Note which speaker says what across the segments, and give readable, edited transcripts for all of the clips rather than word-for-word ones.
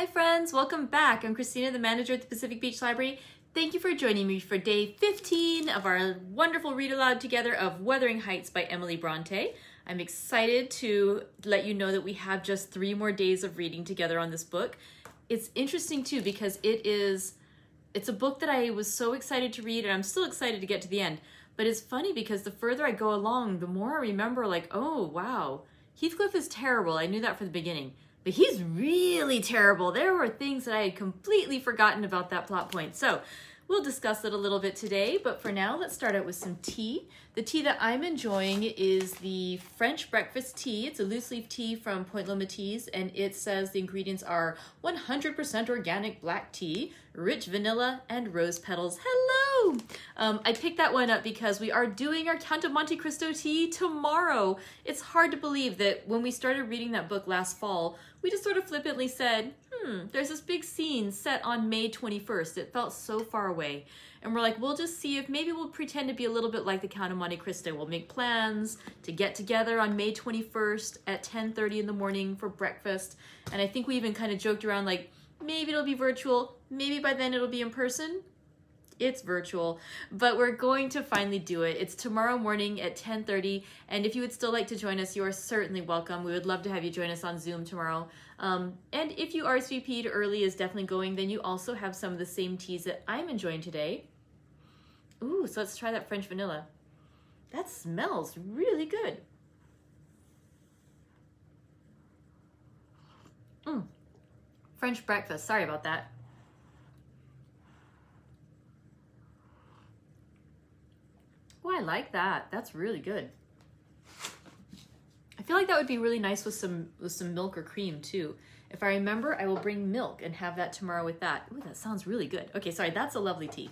Speaker 1: Hi friends, welcome back. I'm Christina, the manager at the Pacific Beach Library. Thank you for joining me for day 15 of our wonderful read aloud together of Wuthering Heights by Emily Brontë. I'm excited to let you know that we have just 3 more days of reading together on this book. It's interesting too because it's a book that I was so excited to read, and I'm still excited to get to the end. But it's funny because the further I go along, the more I remember like, oh wow, Heathcliff is terrible. I knew that from the beginning. But he's really terrible. There were things that I had completely forgotten about that plot point. So we'll discuss it a little bit today, but for now, let's start out with some tea. The tea that I'm enjoying is the French breakfast tea. It's a loose leaf tea from Point Loma Teas, and it says the ingredients are 100% organic black tea, rich vanilla, and rose petals. Hello! I picked that one up because we are doing our Count of Monte Cristo tea tomorrow. It's hard to believe that when we started reading that book last fall, we just sort of flippantly said, there's this big scene set on May 21st. It felt so far away. And we're like, we'll just see if maybe we'll pretend to be a little bit like the Count of Monte Cristo. We'll make plans to get together on May 21st at 10:30 in the morning for breakfast. And I think we even kind of joked around like, maybe it'll be virtual. Maybe by then it'll be in person. It's virtual, but we're going to finally do it. It's tomorrow morning at 10:30, and if you would still like to join us, you are certainly welcome. We would love to have you join us on Zoom tomorrow. And if you RSVP'd early is definitely going, then you also have some of the same teas that I'm enjoying today. Ooh, so let's try that French vanilla. That smells really good. French breakfast, sorry about that. Oh, I like that. That's really good. I feel like that would be really nice with some milk or cream too. If I remember, I will bring milk and have that tomorrow with that. Ooh, that sounds really good. Okay, sorry, that's a lovely tea.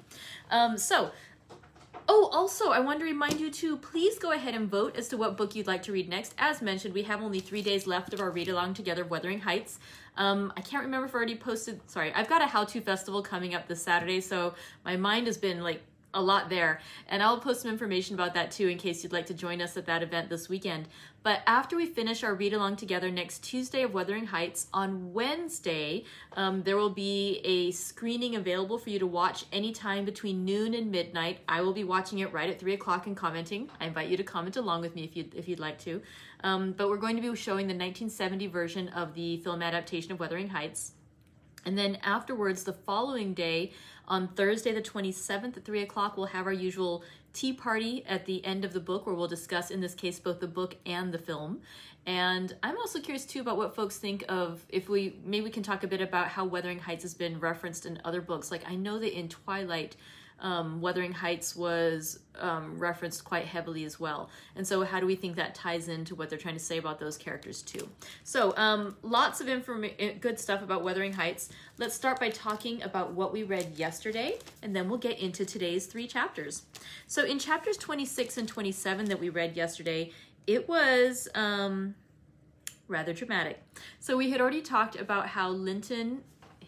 Speaker 1: Also, I want to remind you to please go ahead and vote as to what book you'd like to read next. As mentioned, we have only 3 days left of our read along together, Wuthering Heights. I can't remember if I already posted, sorry, I've got a how-to festival coming up this Saturday, so my mind has been like a lot there, and I'll post some information about that too in case you'd like to join us at that event this weekend. But after we finish our read along together next Tuesday of Wuthering Heights, on Wednesday there will be a screening available for you to watch anytime between noon and midnight. I will be watching it right at 3 o'clock and commenting. I invite you to comment along with me if you'd like to. But we're going to be showing the 1970 version of the film adaptation of Wuthering Heights. And then afterwards, the following day, on Thursday the 27th at 3 o'clock, we'll have our usual tea party at the end of the book where we'll discuss, in this case, both the book and the film. And I'm also curious too about what folks think of, maybe we can talk a bit about how Wuthering Heights has been referenced in other books. Like I know that in Twilight, Wuthering Heights was referenced quite heavily as well. And so how do we think that ties into what they're trying to say about those characters too? So lots of good stuff about Wuthering Heights. Let's start by talking about what we read yesterday, and then we'll get into today's 3 chapters. So in chapters 26 and 27 that we read yesterday, it was rather dramatic. So we had already talked about how Linton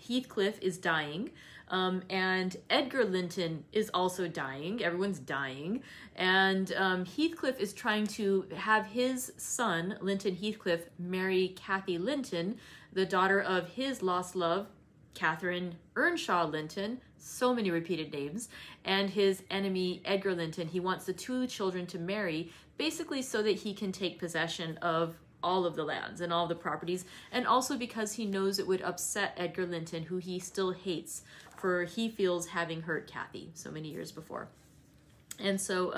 Speaker 1: Heathcliff is dying. And Edgar Linton is also dying. Everyone's dying. And Heathcliff is trying to have his son, Linton Heathcliff, marry Cathy Linton, the daughter of his lost love, Catherine Earnshaw Linton, so many repeated names, and his enemy, Edgar Linton. He wants the 2 children to marry, basically so that he can take possession of all of the lands and all the properties, and also because he knows it would upset Edgar Linton, who he still hates for he feels having hurt Cathy so many years before. And so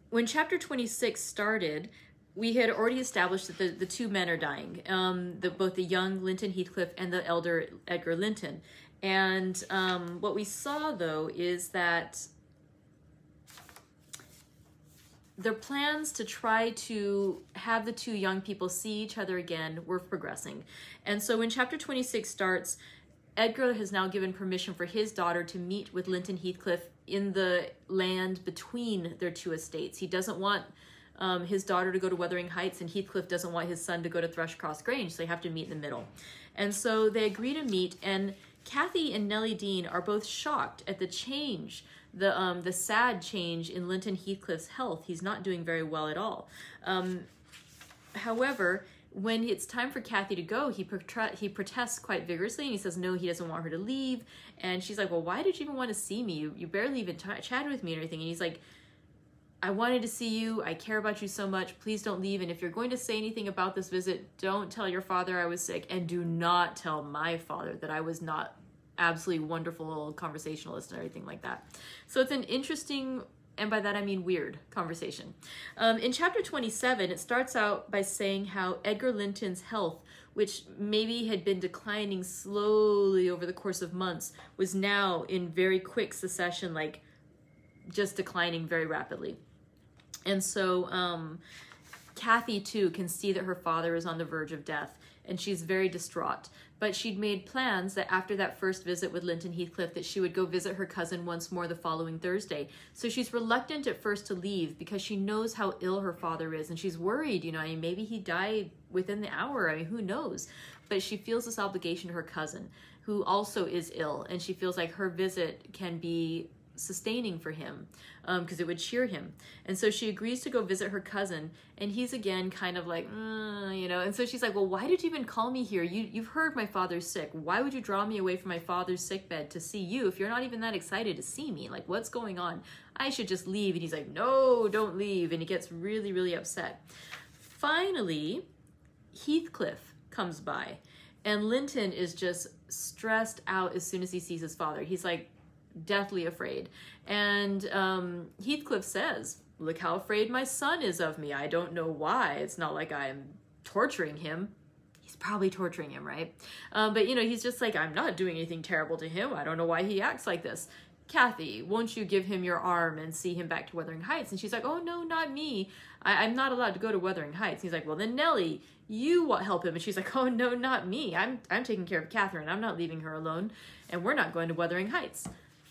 Speaker 1: when chapter 26 started, we had already established that the 2 men are dying, both the young Linton Heathcliff and the elder Edgar Linton. And what we saw though is that their plans to try to have the 2 young people see each other again were progressing. And so when chapter 26 starts, Edgar has now given permission for his daughter to meet with Linton Heathcliff in the land between their 2 estates. He doesn't want his daughter to go to Wuthering Heights, and Heathcliff doesn't want his son to go to Thrushcross Grange, so they have to meet in the middle. And so they agree to meet, and Cathy and Nellie Dean are both shocked at the change, the sad change in Linton Heathcliff's health. He's not doing very well at all. However, when it's time for Cathy to go, he protests quite vigorously, and he says no, he doesn't want her to leave. And she's like, well, why did you even want to see me? You barely even chatted with me and everything. And he's like, I wanted to see you. I care about you so much. Please don't leave. And if you're going to say anything about this visit, don't tell your father I was sick, and do not tell my father that I was not absolutely wonderful conversationalist and everything like that. So it's an interesting, and by that I mean weird, conversation. In chapter 27, it starts out by saying how Edgar Linton's health, which maybe had been declining slowly over the course of months, was now in very quick succession, like just declining very rapidly. And so Cathy, too, can see that her father is on the verge of death, and she's very distraught. But she'd made plans that after that first visit with Linton Heathcliff that she would go visit her cousin once more the following Thursday. So she's reluctant at first to leave because she knows how ill her father is, and she's worried, you know, I mean, maybe he died within the hour, I mean, who knows? But she feels this obligation to her cousin, who also is ill, and she feels like her visit can be sustaining for him because it would cheer him. And so she agrees to go visit her cousin, and he's again kind of like, you know, and so she's like, well, why did you even call me here? You've heard my father's sick. Why would you draw me away from my father's sickbed to see you if you're not even that excited to see me? Like, what's going on? I should just leave. And he's like, no, don't leave. And he gets really, really upset. Finally, Heathcliff comes by, and Linton is just stressed out as soon as he sees his father. He's like, deathly afraid. And Heathcliff says, look how afraid my son is of me. I don't know why. It's not like I'm torturing him. He's probably torturing him, right? But, you know, he's just like, I'm not doing anything terrible to him. I don't know why he acts like this. Cathy, won't you give him your arm and see him back to Wuthering Heights? And she's like, oh, no, not me. I'm not allowed to go to Wuthering Heights. He's like, well, then Nellie, you help him. And she's like, oh, no, not me. I'm taking care of Catherine. I'm not leaving her alone. And we're not going to Wuthering Heights.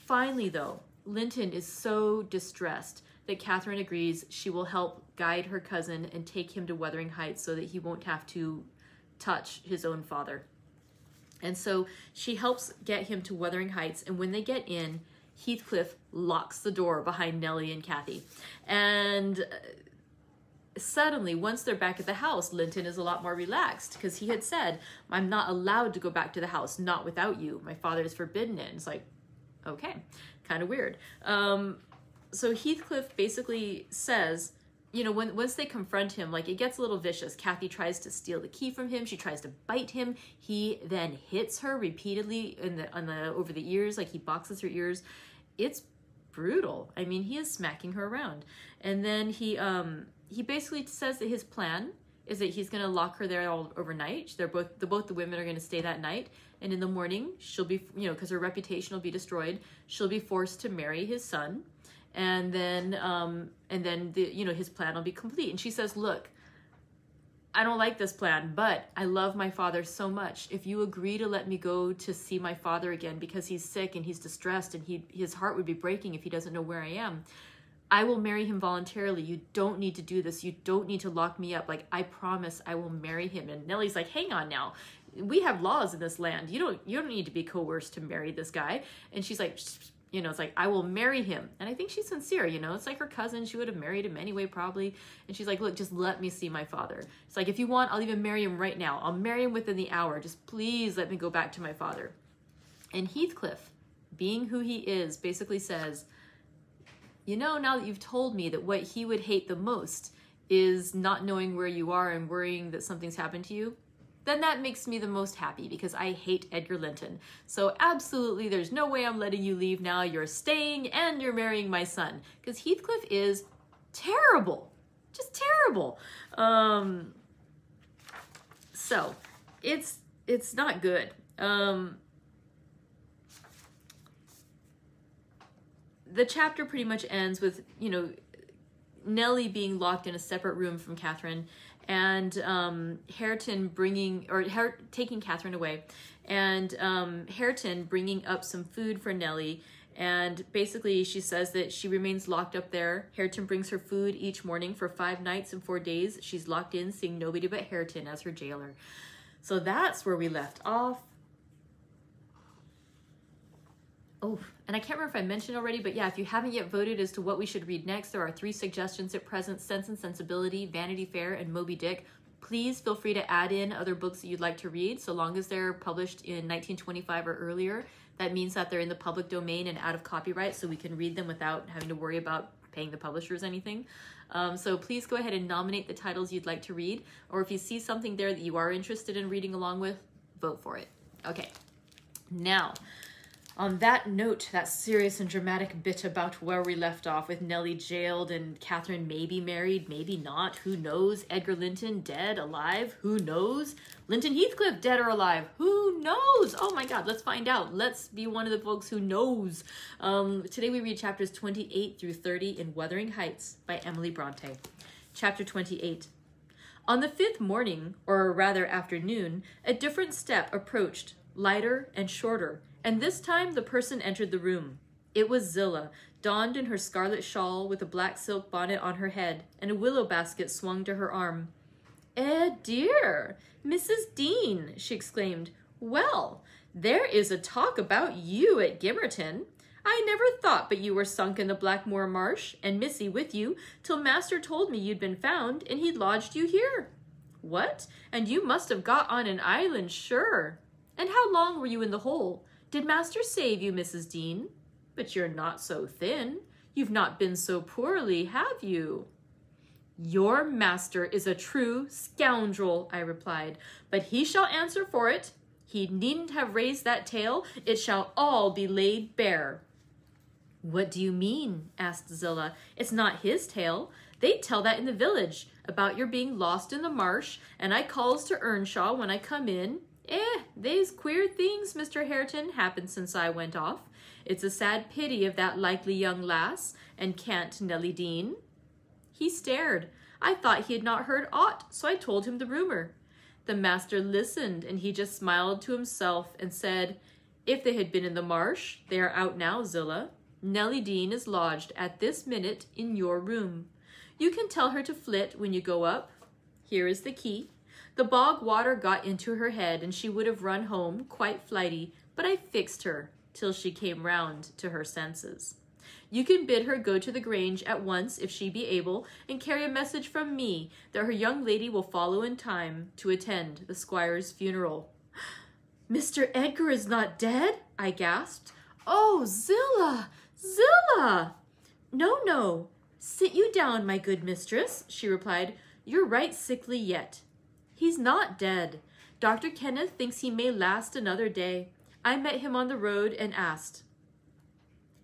Speaker 1: Finally, though, Linton is so distressed that Catherine agrees she will help guide her cousin and take him to Wuthering Heights so that he won't have to touch his own father. And so she helps get him to Wuthering Heights, and when they get in, Heathcliff locks the door behind Nellie and Cathy. And suddenly, once they're back at the house, Linton is a lot more relaxed because he had said, I'm not allowed to go back to the house, not without you. My father has forbidden it. And it's like, okay, kind of weird. So Heathcliff basically says, you know, once they confront him, like, it gets a little vicious. Cathy tries to steal the key from him. She tries to bite him. He then hits her repeatedly over the ears, like he boxes her ears. It's brutal. I mean, he is smacking her around. And then he basically says that his plan is that he's going to lock her there all overnight. Both the women are going to stay that night, and in the morning she'll be, you know, because her reputation will be destroyed, she'll be forced to marry his son, and then you know, his plan will be complete. And she says, look, I don't like this plan, but I love my father so much. If you agree to let me go to see my father again because he's sick and he's distressed and his heart would be breaking if he doesn't know where I am, I will marry him voluntarily. You don't need to do this. You don't need to lock me up. Like, I promise I will marry him. And Nellie's like, hang on now. We have laws in this land. You don't need to be coerced to marry this guy. And she's like, you know, it's like, I will marry him. And I think she's sincere, you know. It's like her cousin. She would have married him anyway, probably. And she's like, look, just let me see my father. It's like, if you want, I'll even marry him right now. I'll marry him within the hour. Just please let me go back to my father. And Heathcliff, being who he is, basically says, you know, now that you've told me that what he would hate the most is not knowing where you are and worrying that something's happened to you, then that makes me the most happy because I hate Edgar Linton. So absolutely, there's no way I'm letting you leave now. You're staying and you're marrying my son. Because Heathcliff is terrible. Just terrible. So it's not good. The chapter pretty much ends with, you know, Nellie being locked in a separate room from Catherine, and Hareton taking Catherine away, and Hareton bringing up some food for Nellie, and basically she says that she remains locked up there. Hareton brings her food each morning for 5 nights and 4 days. She's locked in, seeing nobody but Hareton as her jailer. So that's where we left off. Oh, and I can't remember if I mentioned already, but yeah, if you haven't yet voted as to what we should read next, there are 3 suggestions at present: Sense and Sensibility, Vanity Fair, and Moby Dick. Please feel free to add in other books that you'd like to read, so long as they're published in 1925 or earlier. That means that they're in the public domain and out of copyright, so we can read them without having to worry about paying the publishers anything. So please go ahead and nominate the titles you'd like to read, or if you see something there that you are interested in reading along with, vote for it. Okay, now, on that note, that serious and dramatic bit about where we left off with Nellie jailed and Catherine maybe married, maybe not, who knows? Edgar Linton dead, alive, who knows? Linton Heathcliff dead or alive, who knows? Oh my God, let's find out. Let's be one of the folks who knows. Today we read chapters 28 through 30 in Wuthering Heights by Emily Brontë. Chapter 28. On the 5th morning, or rather afternoon, a different step approached, lighter and shorter, and this time the person entered the room. It was Zillah, donned in her scarlet shawl with a black silk bonnet on her head and a willow basket swung to her arm. "Eh, dear, Mrs. Dean," she exclaimed. "Well, there is a talk about you at Gimmerton. I never thought but you were sunk in the Blackmoor Marsh, and Missy with you, till master told me you'd been found, and he'd lodged you here. What? And you must have got on an island, sure. And how long were you in the hole? Did master save you, Mrs. Dean? But you're not so thin. You've not been so poorly, have you?" "Your master is a true scoundrel," I replied, "but he shall answer for it. He needn't have raised that tale. It shall all be laid bare." "What do you mean?" asked Zillah. "It's not his tale. They tell that in the village, about your being lost in the marsh, and I calls to Earnshaw when I come in. They's queer things, Mr. Hareton, happened since I went off. It's a sad pity of that likely young lass, and can't Nellie Dean." He stared. I thought he had not heard aught, so I told him the rumor. The master listened, and he just smiled to himself and said, "If they had been in the marsh, they are out now, Zillah. Nellie Dean is lodged at this minute in your room. You can tell her to flit when you go up. Here is the key. The bog water got into her head, and she would have run home, quite flighty, but I fixed her, till she came round to her senses. You can bid her go to the Grange at once, if she be able, and carry a message from me, that her young lady will follow in time to attend the squire's funeral." "Mr. Edgar is not dead?" I gasped. "Oh, Zillah! Zillah!" "No, no. Sit you down, my good mistress," she replied. "You're right sickly yet. He's not dead. Dr. Kenneth thinks he may last another day. I met him on the road and asked."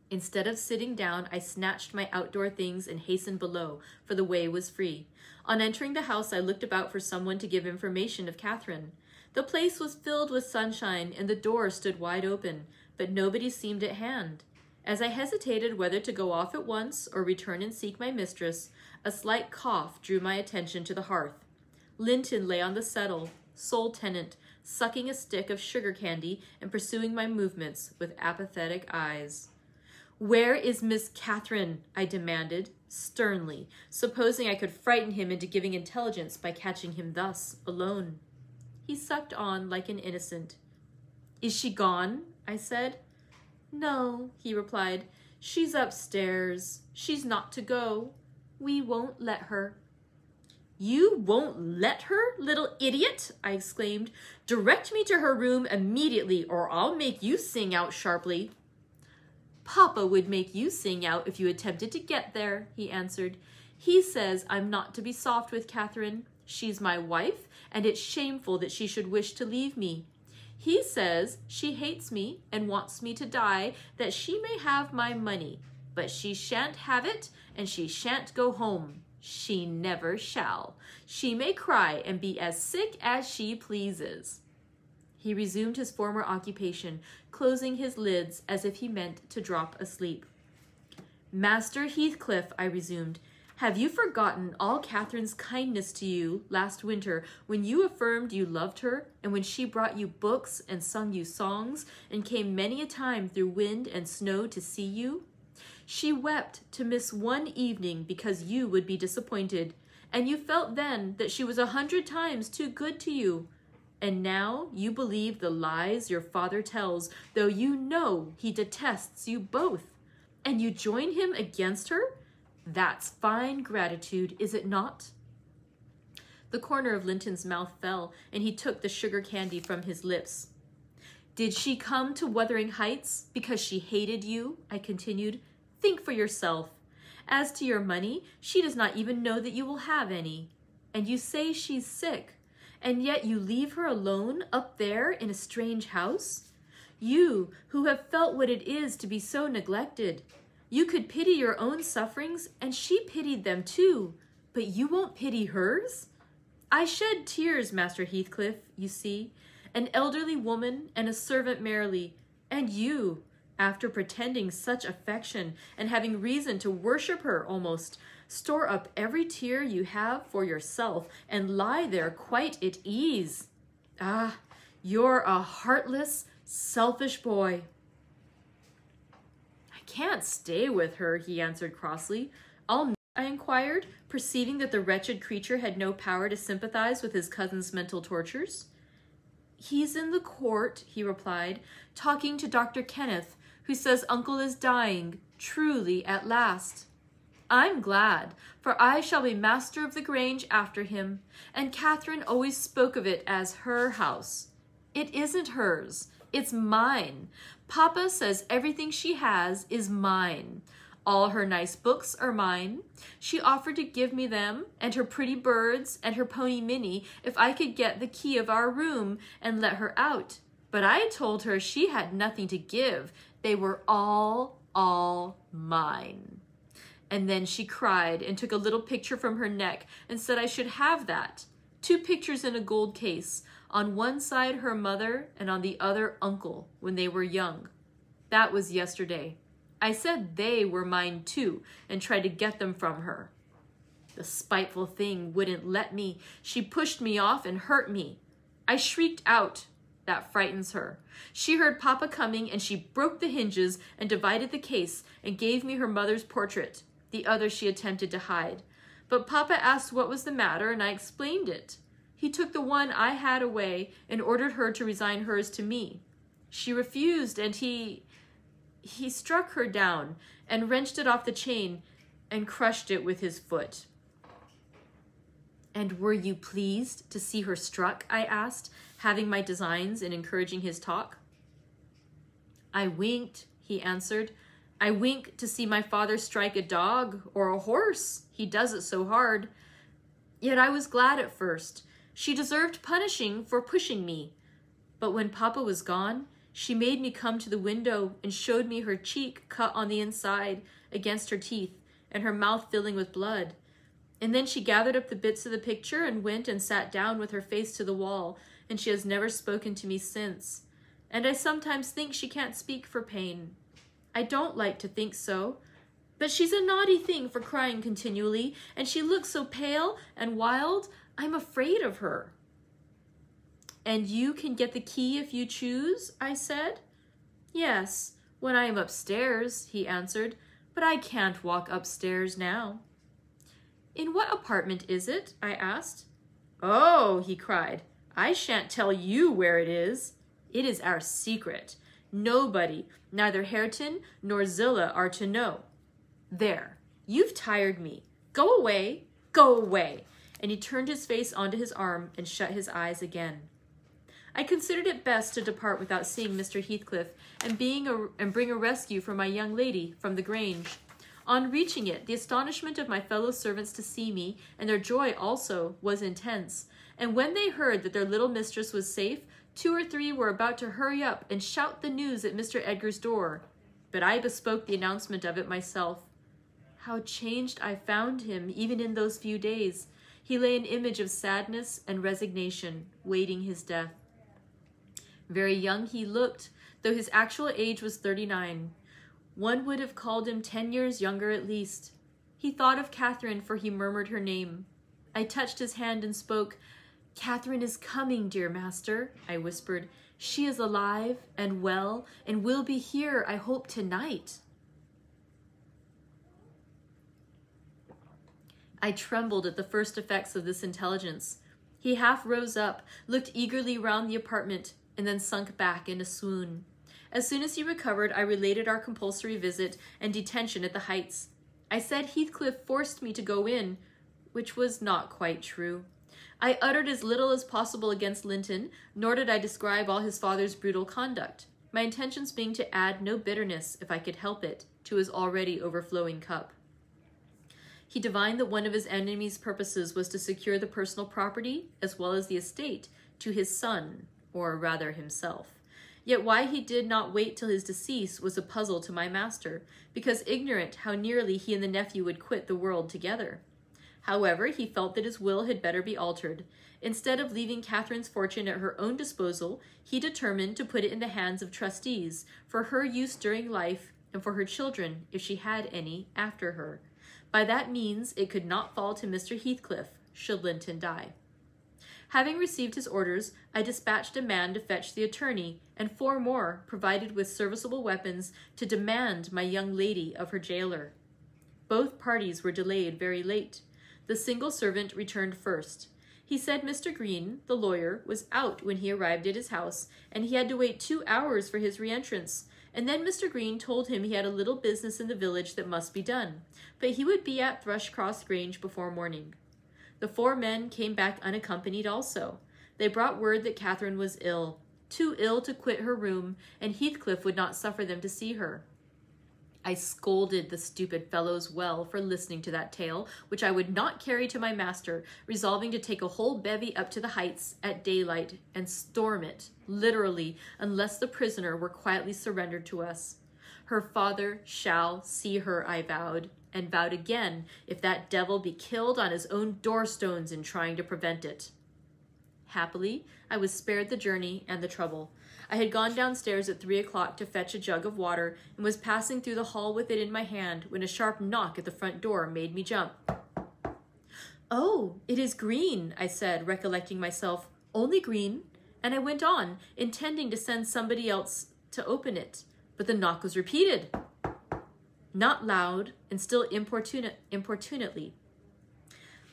Speaker 1: Instead of sitting down, I snatched my outdoor things and hastened below, for the way was free. On entering the house, I looked about for someone to give information of Catherine. The place was filled with sunshine, and the door stood wide open, but nobody seemed at hand. As I hesitated whether to go off at once or return and seek my mistress, a slight cough drew my attention to the hearth. Linton lay on the settle, sole tenant, sucking a stick of sugar candy and pursuing my movements with apathetic eyes. "Where is Miss Catherine?" I demanded, sternly, supposing I could frighten him into giving intelligence by catching him thus, alone. He sucked on like an innocent. "Is she gone?" I said. "No," he replied. "She's upstairs. She's not to go. We won't let her." "You won't let her, little idiot!" I exclaimed. "Direct me to her room immediately, or I'll make you sing out sharply." "Papa would make you sing out if you attempted to get there," he answered. "He says I'm not to be soft with Catherine. She's my wife, and it's shameful that she should wish to leave me. He says she hates me and wants me to die, that she may have my money. But she shan't have it, and she shan't go home. She never shall. She may cry and be as sick as she pleases." He resumed his former occupation, closing his lids as if he meant to drop asleep. "Master Heathcliff," I resumed, "have you forgotten all Catherine's kindness to you last winter, when you affirmed you loved her, and when she brought you books and sung you songs, and came many a time through wind and snow to see you? She wept to miss one evening because you would be disappointed, and you felt then that she was 100 times too good to you. And now you believe the lies your father tells, though you know he detests you both. And you join him against her? That's fine gratitude, is it not?" The corner of Linton's mouth fell, and he took the sugar candy from his lips. Did she come to Wuthering Heights because she hated you? I continued. Think for yourself. As to your money, she does not even know that you will have any. And you say she's sick, and yet you leave her alone up there in a strange house? You, who have felt what it is to be so neglected. You could pity your own sufferings, and she pitied them too, but you won't pity hers? I shed tears, Master Heathcliff, you see, an elderly woman and a servant merely, and you, after pretending such affection and having reason to worship her almost, store up every tear you have for yourself and lie there quite at ease. Ah, you're a heartless, selfish boy. I can't stay with her, he answered crossly. I inquired, perceiving that the wretched creature had no power to sympathize with his cousin's mental tortures. He's in the court, he replied, talking to Dr. Kenneth, who says uncle is dying, truly at last. I'm glad, for I shall be master of the Grange after him, and Catherine always spoke of it as her house. It isn't hers, it's mine. Papa says everything she has is mine. All her nice books are mine. She offered to give me them, and her pretty birds, and her pony Minnie, if I could get the key of our room and let her out. But I told her she had nothing to give. They were all mine. And then she cried and took a little picture from her neck and said I should have that. 2 pictures in a gold case. On one side her mother and on the other uncle when they were young. That was yesterday. I said they were mine too and tried to get them from her. The spiteful thing wouldn't let me. She pushed me off and hurt me. I shrieked out. That frightens her. She heard Papa coming and she broke the hinges and divided the case and gave me her mother's portrait. The other she attempted to hide. But Papa asked what was the matter and I explained it. He took the one I had away and ordered her to resign hers to me. She refused and he struck her down and wrenched it off the chain and crushed it with his foot. And were you pleased to see her struck? I asked, having my designs and encouraging his talk. I winked, he answered. I wink to see my father strike a dog or a horse. He does it so hard. Yet I was glad at first. She deserved punishing for pushing me. But when Papa was gone, she made me come to the window and showed me her cheek cut on the inside against her teeth and her mouth filling with blood. And then she gathered up the bits of the picture and went and sat down with her face to the wall, and she has never spoken to me since. And I sometimes think she can't speak for pain. I don't like to think so, but she's a naughty thing for crying continually, and she looks so pale and wild, I'm afraid of her. And you can get the key if you choose, I said. Yes, when I am upstairs, he answered, but I can't walk upstairs now. In what apartment is it? I asked. Oh, he cried, I shan't tell you where it is. It is our secret. Nobody, neither Hareton nor Zillah, are to know. There, you've tired me. Go away, go away. And he turned his face onto his arm and shut his eyes again. I considered it best to depart without seeing Mr. Heathcliff and bring a rescue for my young lady from the Grange. On reaching it, the astonishment of my fellow servants to see me, and their joy also, was intense. And when they heard that their little mistress was safe, 2 or 3 were about to hurry up and shout the news at Mr. Edgar's door. But I bespoke the announcement of it myself. How changed I found him, even in those few days. He lay an image of sadness and resignation, waiting his death. Very young he looked, though his actual age was 39. One would have called him 10 years younger at least. He thought of Catherine, for he murmured her name. I touched his hand and spoke. Catherine is coming, dear master, I whispered. She is alive and well, and will be here, I hope, tonight. I trembled at the first effects of this intelligence. He half rose up, looked eagerly round the apartment, and then sunk back in a swoon. As soon as he recovered, I related our compulsory visit and detention at the Heights. I said Heathcliff forced me to go in, which was not quite true. I uttered as little as possible against Linton, nor did I describe all his father's brutal conduct, my intentions being to add no bitterness, if I could help it, to his already overflowing cup. He divined that one of his enemy's purposes was to secure the personal property, as well as the estate, to his son, or rather himself. Yet why he did not wait till his decease was a puzzle to my master, because ignorant how nearly he and the nephew would quit the world together. However, he felt that his will had better be altered. Instead of leaving Catherine's fortune at her own disposal, he determined to put it in the hands of trustees, for her use during life, and for her children, if she had any, after her. By that means, it could not fall to Mr. Heathcliff, should Linton die. Having received his orders, I dispatched a man to fetch the attorney, and 4 more, provided with serviceable weapons, to demand my young lady of her jailer. Both parties were delayed very late. The single servant returned first. He said Mr. Green, the lawyer, was out when he arrived at his house, and he had to wait 2 hours for his re-entrance. And then Mr. Green told him he had a little business in the village that must be done, but he would be at Thrushcross Grange before morning. The 4 men came back unaccompanied also. They brought word that Catherine was ill, too ill to quit her room, and Heathcliff would not suffer them to see her. I scolded the stupid fellows well for listening to that tale, which I would not carry to my master, resolving to take a whole bevy up to the Heights at daylight and storm it, literally, unless the prisoner were quietly surrendered to us. Her father shall see her, I vowed, and vowed again, if that devil be killed on his own doorstones in trying to prevent it. Happily, I was spared the journey and the trouble. I had gone downstairs at 3 o'clock to fetch a jug of water, and was passing through the hall with it in my hand, when a sharp knock at the front door made me jump. "Oh, it is Green," I said, recollecting myself. "Only Green," and I went on, intending to send somebody else to open it, but the knock was repeated, not loud, and still importunately.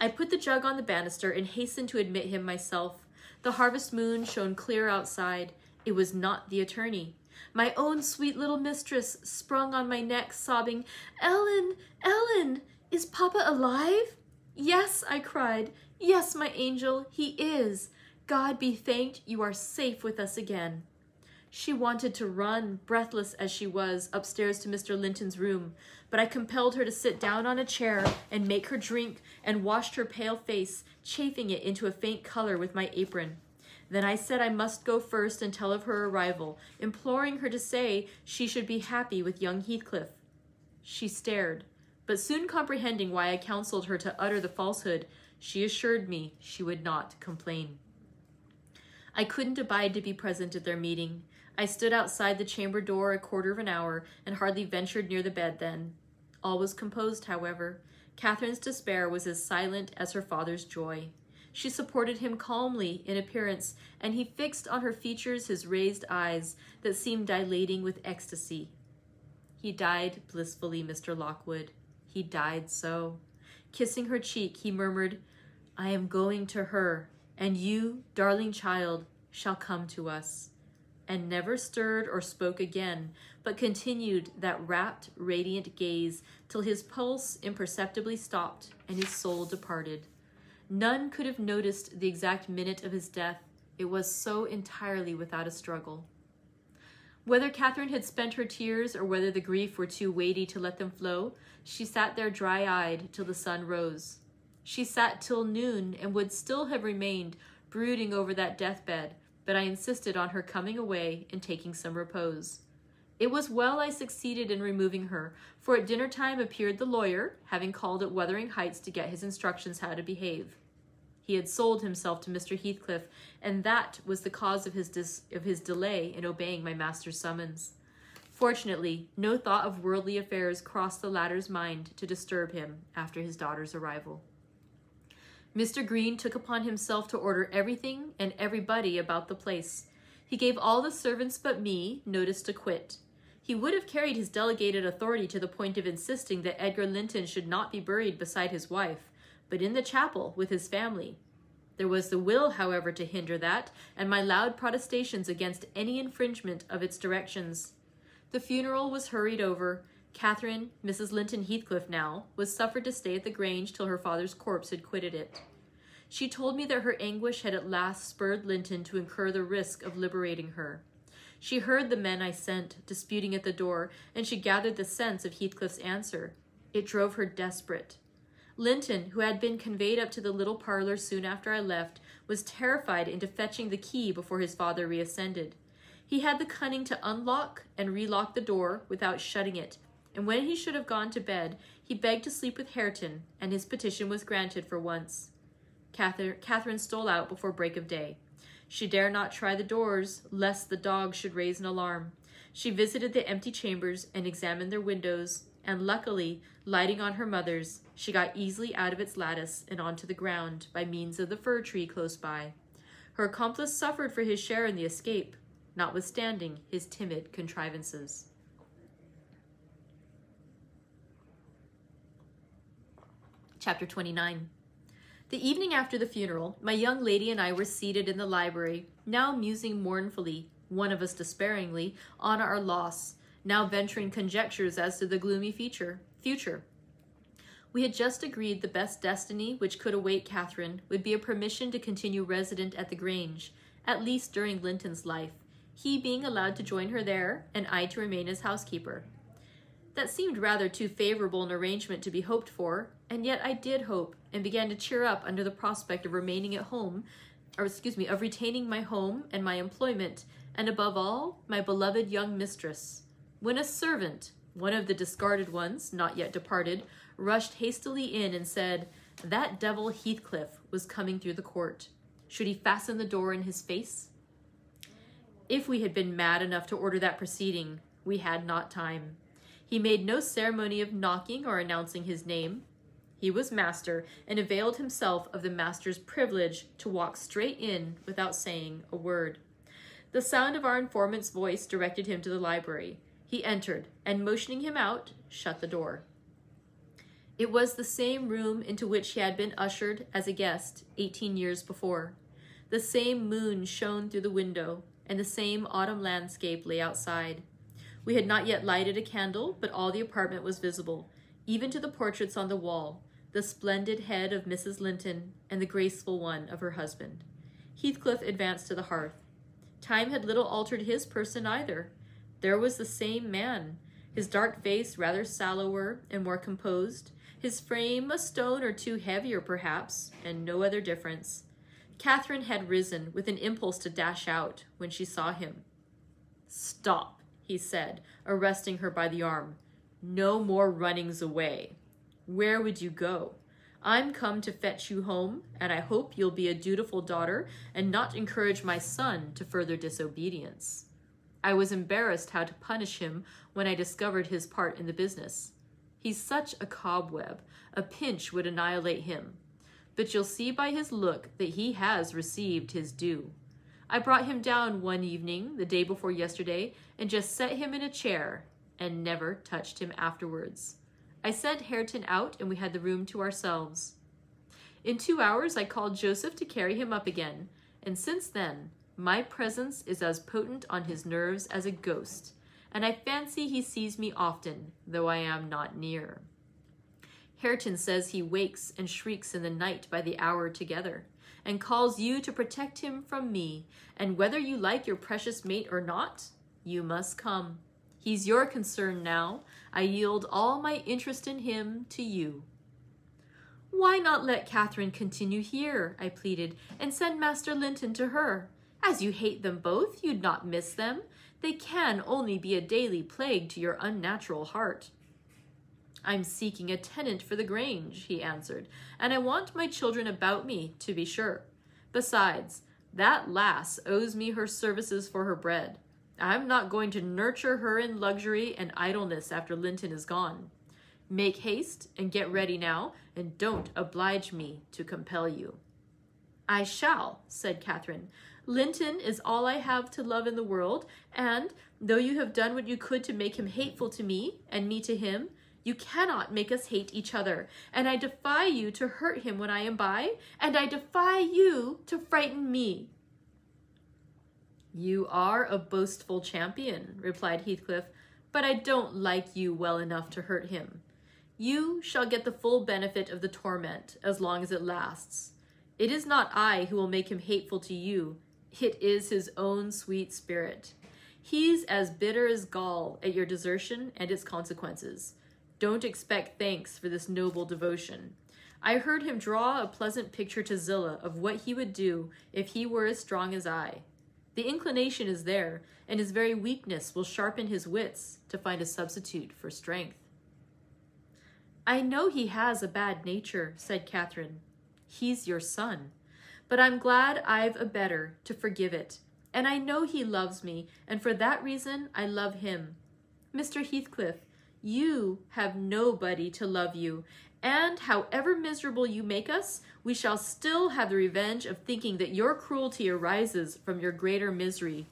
Speaker 1: I put the jug on the banister and hastened to admit him myself. The harvest moon shone clear outside. It was not the attorney. My own sweet little mistress sprung on my neck, sobbing, "Ellen, Ellen, is Papa alive?" "Yes," I cried. "Yes, my angel, he is. God be thanked, you are safe with us again." She wanted to run, breathless as she was, upstairs to Mr. Linton's room, but I compelled her to sit down on a chair and make her drink, and washed her pale face, chafing it into a faint color with my apron. Then I said I must go first and tell of her arrival, imploring her to say she should be happy with young Heathcliff. She stared, but soon comprehending why I counseled her to utter the falsehood, she assured me she would not complain. I couldn't abide to be present at their meeting. I stood outside the chamber door a quarter of an hour, and hardly ventured near the bed then. All was composed, however. Catherine's despair was as silent as her father's joy. She supported him calmly in appearance, and he fixed on her features his raised eyes that seemed dilating with ecstasy. He died blissfully, Mr. Lockwood. He died so. Kissing her cheek, he murmured, "I am going to her, and you, darling child, shall come to us," and never stirred or spoke again, but continued that rapt, radiant gaze till his pulse imperceptibly stopped and his soul departed. None could have noticed the exact minute of his death. It was so entirely without a struggle. Whether Catherine had spent her tears, or whether the grief were too weighty to let them flow, she sat there dry-eyed till the sun rose. She sat till noon, and would still have remained, brooding over that deathbed, but I insisted on her coming away and taking some repose. It was well I succeeded in removing her, for at dinner time appeared the lawyer, having called at Wuthering Heights to get his instructions how to behave. He had sold himself to Mr. Heathcliff, and that was the cause of his delay in obeying my master's summons. Fortunately, no thought of worldly affairs crossed the latter's mind to disturb him after his daughter's arrival. Mr. Green took upon himself to order everything and everybody about the place. He gave all the servants but me notice to quit. He would have carried his delegated authority to the point of insisting that Edgar Linton should not be buried beside his wife, but in the chapel with his family. There was the will, however, to hinder that, and my loud protestations against any infringement of its directions. The funeral was hurried over. Catherine, Mrs. Linton Heathcliff now, was suffered to stay at the Grange till her father's corpse had quitted it. She told me that her anguish had at last spurred Linton to incur the risk of liberating her. She heard the men I sent disputing at the door, and she gathered the sense of Heathcliff's answer. It drove her desperate. Linton, who had been conveyed up to the little parlor soon after I left, was terrified into fetching the key before his father reascended. He had the cunning to unlock and relock the door without shutting it, and when he should have gone to bed, he begged to sleep with Hareton, and his petition was granted for once. Catherine stole out before break of day. She dare not try the doors, lest the dog should raise an alarm. She visited the empty chambers and examined their windows, and luckily, lighting on her mother's, she got easily out of its lattice and onto the ground by means of the fir tree close by. Her accomplice suffered for his share in the escape, notwithstanding his timid contrivances. Chapter 29. The evening after the funeral, my young lady and I were seated in the library, now musing mournfully, one of us despairingly, on our loss, now venturing conjectures as to the gloomy future. We had just agreed the best destiny which could await Catherine would be a permission to continue resident at the Grange, at least during Linton's life, he being allowed to join her there, and I to remain as housekeeper. That seemed rather too favorable an arrangement to be hoped for, and yet I did hope, and began to cheer up under the prospect of retaining my home and my employment, and above all, my beloved young mistress, when a servant, one of the discarded ones, not yet departed, rushed hastily in and said, that devil Heathcliff was coming through the court. Should he fasten the door in his face? If we had been mad enough to order that proceeding, we had not time. He made no ceremony of knocking or announcing his name. He was master, and availed himself of the master's privilege to walk straight in without saying a word. The sound of our informant's voice directed him to the library. He entered, and motioning him out, shut the door. It was the same room into which he had been ushered as a guest 18 years before. The same moon shone through the window, and the same autumn landscape lay outside. We had not yet lighted a candle, but all the apartment was visible, even to the portraits on the wall, the splendid head of Mrs. Linton and the graceful one of her husband. Heathcliff advanced to the hearth. Time had little altered his person either. There was the same man, his dark face rather sallower and more composed, his frame a stone or two heavier perhaps, and no other difference. Catherine had risen with an impulse to dash out when she saw him. "Stop," he said, arresting her by the arm. "No more runnings away. Where would you go? I'm come to fetch you home, and I hope you'll be a dutiful daughter and not encourage my son to further disobedience." I was embarrassed how to punish him when I discovered his part in the business. He's such a cobweb, a pinch would annihilate him. But you'll see by his look that he has received his due. I brought him down one evening, the day before yesterday, and just set him in a chair, and never touched him afterwards. I sent Hareton out, and we had the room to ourselves. In 2 hours, I called Joseph to carry him up again, and since then, my presence is as potent on his nerves as a ghost, and I fancy he sees me often, though I am not near. Hareton says he wakes and shrieks in the night by the hour together, and calls you to protect him from me, and whether you like your precious mate or not, you must come. He's your concern now. I yield all my interest in him to you. Why not let Catherine continue here, I pleaded, and send Master Linton to her? As you hate them both, you'd not miss them. They can only be a daily plague to your unnatural heart. I'm seeking a tenant for the Grange, he answered, and I want my children about me, to be sure. Besides, that lass owes me her services for her bread. I'm not going to nurture her in luxury and idleness after Linton is gone. Make haste and get ready now, and don't oblige me to compel you. I shall, said Catherine. Linton is all I have to love in the world, and, though you have done what you could to make him hateful to me, and me to him, you cannot make us hate each other, and I defy you to hurt him when I am by, and I defy you to frighten me. You are a boastful champion, replied Heathcliff, but I don't like you well enough to hurt him. You shall get the full benefit of the torment as long as it lasts. It is not I who will make him hateful to you. It is his own sweet spirit. He's as bitter as gall at your desertion and its consequences. Don't expect thanks for this noble devotion. I heard him draw a pleasant picture to Zillah of what he would do if he were as strong as I. The inclination is there, and his very weakness will sharpen his wits to find a substitute for strength. I know he has a bad nature, said Catherine. He's your son. But I'm glad I've a better to forgive it. And I know he loves me, and for that reason I love him. Mr. Heathcliff, you have nobody to love you, and however miserable you make us, we shall still have the revenge of thinking that your cruelty arises from your greater misery.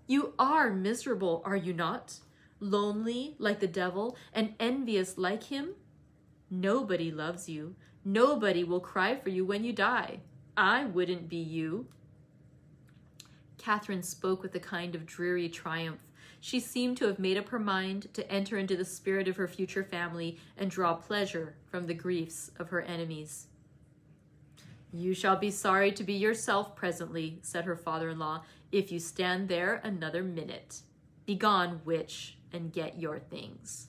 Speaker 1: You are miserable, are you not? Lonely like the devil, and envious like him? Nobody loves you. Nobody will cry for you when you die. I wouldn't be you. Catherine spoke with a kind of dreary triumph. She seemed to have made up her mind to enter into the spirit of her future family and draw pleasure from the griefs of her enemies. You shall be sorry to be yourself presently, said her father-in-law, if you stand there another minute. Begone, witch, and get your things.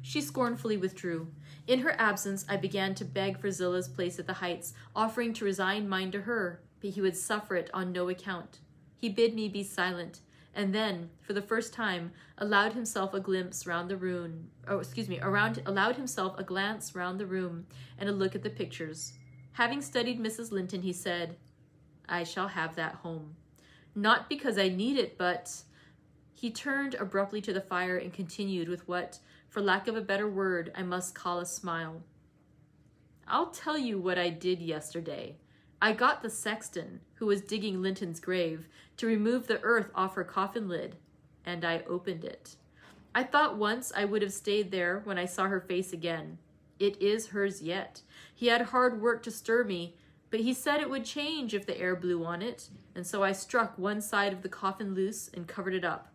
Speaker 1: She scornfully withdrew. In her absence, I began to beg for Zillah's place at the Heights, offering to resign mine to her, but he would suffer it on no account. He bid me be silent, and then, for the first time, allowed himself a glimpse round the room. Allowed himself a glance round the room and a look at the pictures. Having studied Mrs. Linton, he said, "I shall have that home. Not because I need it, but..." He turned abruptly to the fire and continued with what, for lack of a better word, I must call a smile. "I'll tell you what I did yesterday. I got the sexton, who was digging Linton's grave, to remove the earth off her coffin lid, and I opened it. I thought once I would have stayed there when I saw her face again. It is hers yet. He had hard work to stir me, but he said it would change if the air blew on it, and so I struck one side of the coffin loose and covered it up.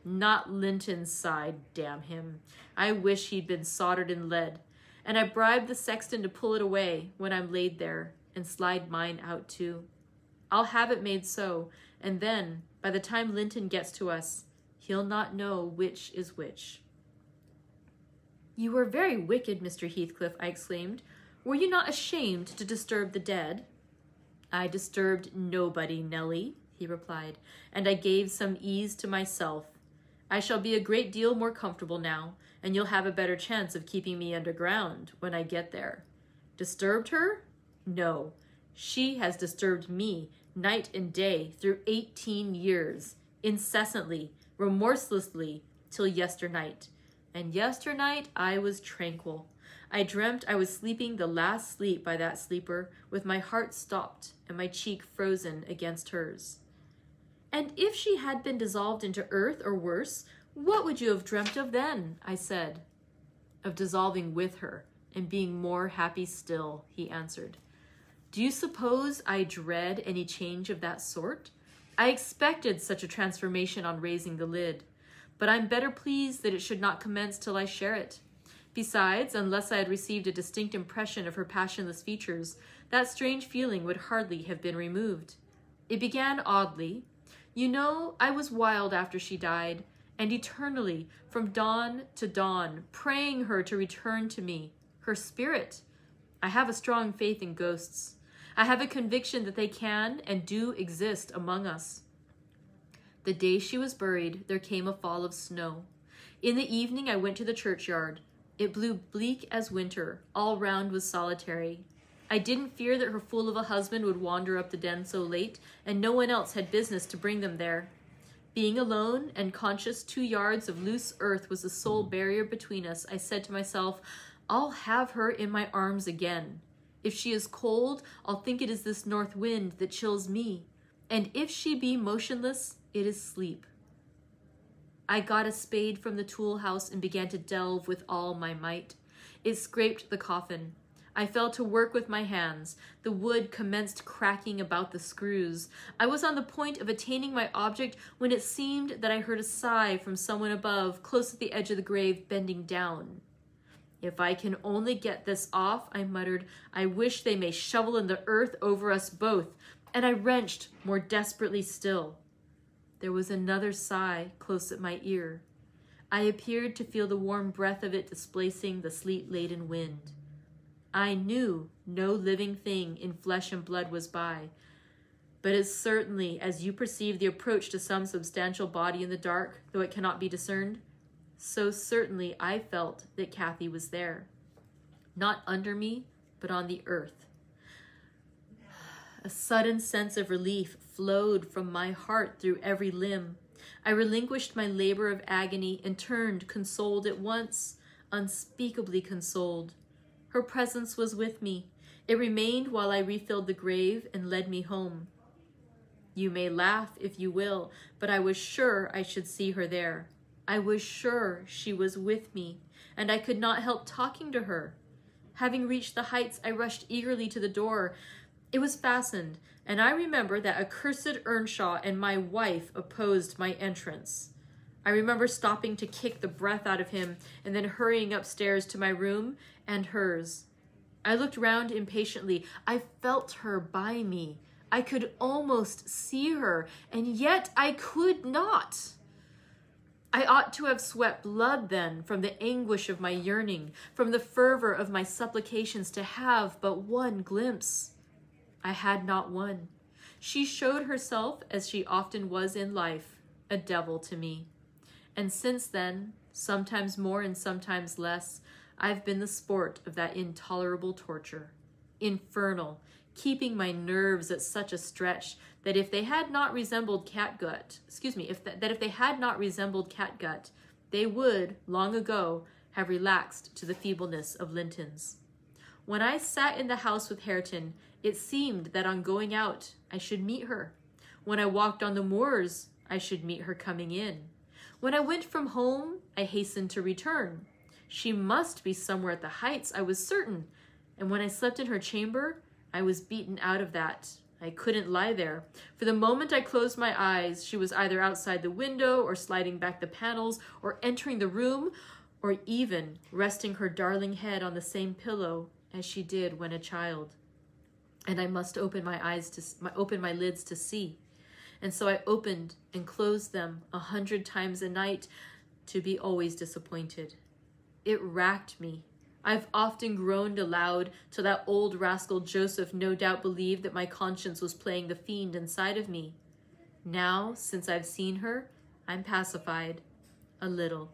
Speaker 1: Not Linton's side, damn him. I wish he'd been soldered in lead. And I bribed the sexton to pull it away when I'm laid there, and slide mine out too. I'll have it made so, and then, by the time Linton gets to us, he'll not know which is which." "You were very wicked, Mr. Heathcliff," I exclaimed. "Were you not ashamed to disturb the dead?" "I disturbed nobody, Nellie," he replied, "and I gave some ease to myself. I shall be a great deal more comfortable now, and you'll have a better chance of keeping me underground when I get there. Disturbed her? No. She has disturbed me night and day through 18 years, incessantly, remorselessly, till yesternight. And yesternight I was tranquil. I dreamt I was sleeping the last sleep by that sleeper, with my heart stopped and my cheek frozen against hers." "And if she had been dissolved into earth, or worse, what would you have dreamt of then?" I said. "Of dissolving with her, and being more happy still," he answered. "Do you suppose I dread any change of that sort? I expected such a transformation on raising the lid, but I'm better pleased that it should not commence till I share it. Besides, unless I had received a distinct impression of her passionless features, that strange feeling would hardly have been removed. It began oddly. You know, I was wild after she died, and eternally, from dawn to dawn, praying her to return to me, her spirit. I have a strong faith in ghosts. I have a conviction that they can and do exist among us. The day she was buried, there came a fall of snow. In the evening, I went to the churchyard. It blew bleak as winter. All round was solitary. I didn't fear that her fool of a husband would wander up the den so late, and no one else had business to bring them there. Being alone and conscious 2 yards of loose earth was the sole barrier between us, I said to myself, "I'll have her in my arms again. If she is cold, I'll think it is this north wind that chills me, and if she be motionless, it is sleep." I got a spade from the tool house and began to delve with all my might. It scraped the coffin. I fell to work with my hands. The wood commenced cracking about the screws. I was on the point of attaining my object when it seemed that I heard a sigh from someone above, close at the edge of the grave, bending down. If I can only get this off, I muttered, I wish they may shovel in the earth over us both. And I wrenched more desperately still. There was another sigh close at my ear. I appeared to feel the warm breath of it displacing the sleet-laden wind. I knew no living thing in flesh and blood was by, but as certainly as you perceive the approach to some substantial body in the dark, though it cannot be discerned, so certainly I felt that Cathy was there, not under me, but on the earth. A sudden sense of relief flowed from my heart through every limb. I relinquished my labor of agony and turned, consoled at once, unspeakably consoled. Her presence was with me. It remained while I refilled the grave and led me home. You may laugh if you will, but I was sure I should see her there. I was sure she was with me, and I could not help talking to her. Having reached the heights, I rushed eagerly to the door. It was fastened, and I remember that accursed Earnshaw and my wife opposed my entrance. I remember stopping to kick the breath out of him and then hurrying upstairs to my room and hers. I looked round impatiently. I felt her by me. I could almost see her, and yet I could not. I ought to have sweat blood then from the anguish of my yearning, from the fervor of my supplications to have but one glimpse. I had not one. She showed herself, as she often was in life, a devil to me. And since then, sometimes more and sometimes less, I've been the sport of that intolerable torture. Infernal, keeping my nerves at such a stretch that if they had not resembled catgut, if they had not resembled catgut, they would, long ago, have relaxed to the feebleness of Linton's. When I sat in the house with Hareton, it seemed that on going out, I should meet her. When I walked on the moors, I should meet her coming in. When I went from home, I hastened to return. She must be somewhere at the Heights, I was certain. And when I slept in her chamber, I was beaten out of that. I couldn't lie there. For the moment I closed my eyes, she was either outside the window or sliding back the panels or entering the room or even resting her darling head on the same pillow as she did when a child. And I must open my lids to see. And so I opened and closed them 100 times a night to be always disappointed. It racked me. I've often groaned aloud till that old rascal Joseph no doubt believed that my conscience was playing the fiend inside of me. Now, since I've seen her, I'm pacified. A little.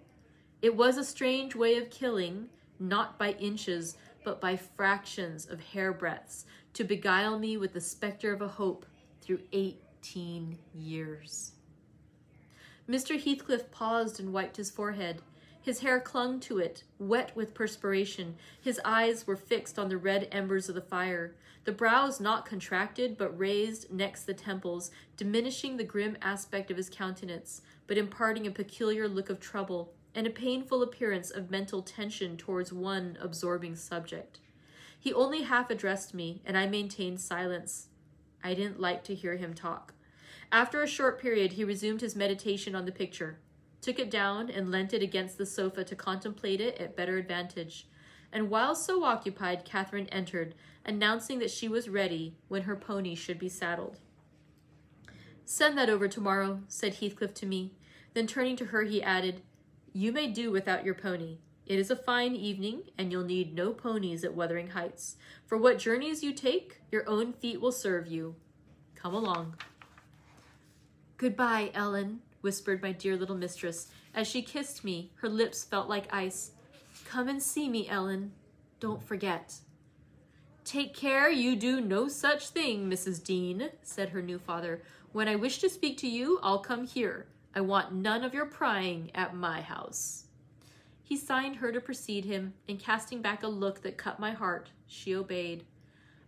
Speaker 1: It was a strange way of killing, not by inches, but by fractions of hairbreadths, to beguile me with the specter of a hope through 18 years. Mr. Heathcliff paused and wiped his forehead. His hair clung to it, wet with perspiration. His eyes were fixed on the red embers of the fire. The brows not contracted, but raised next the temples, diminishing the grim aspect of his countenance, but imparting a peculiar look of trouble and a painful appearance of mental tension towards one absorbing subject. He only half addressed me, and I maintained silence. I didn't like to hear him talk. After a short period, he resumed his meditation on the picture, took it down and leant it against the sofa to contemplate it at better advantage. And while so occupied, Catherine entered, announcing that she was ready when her pony should be saddled. "Send that over tomorrow," said Heathcliff to me. Then turning to her, he added, "You may do without your pony. It is a fine evening, and you'll need no ponies at Wuthering Heights. For what journeys you take, your own feet will serve you. Come along." "Goodbye, Ellen," whispered my dear little mistress. As she kissed me, her lips felt like ice. "Come and see me, Ellen. Don't forget." "Take care you do no such thing, Mrs. Dean," said her new father. "When I wish to speak to you, I'll come here. I want none of your prying at my house." He signed her to precede him, and casting back a look that cut my heart, she obeyed.